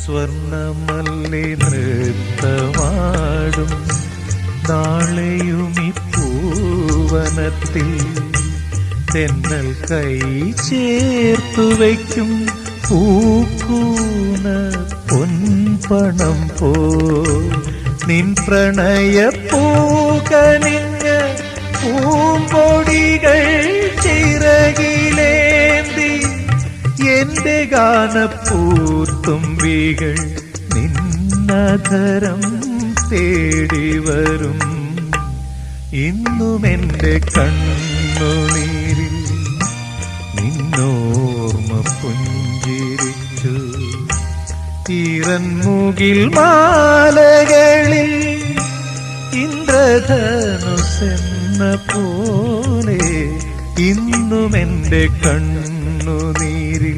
സ്വർണമല്ലി നൃത്തമാടും നാളെയുമി പൂവനത്തിൽ തെന്നൽ കൈ ചേർത്തു വയ്ക്കും പൂക്കൂന പൊൻപണം പോ നിൻ പ്രണയ പൂകനിഞ്ഞ പൂമ്പൊടികൾ ചിറകിലേന്തി എന്റെ ഗാനപ്പൂത്തുമ്പികൾ നിന്നധരം തേടി വരും. ഇന്നുമെന്റെ കണ്ണുനീരിൽ നിന്നോർമ്മ പുഞ്ചിരിച്ചു. ഈറൻമുകിൽ മാലകളിൽ ഇന്ദ്രധനുസെന്ന പോലെ ഇന്നുമെന്റെ കണ്ണുനീരിൽ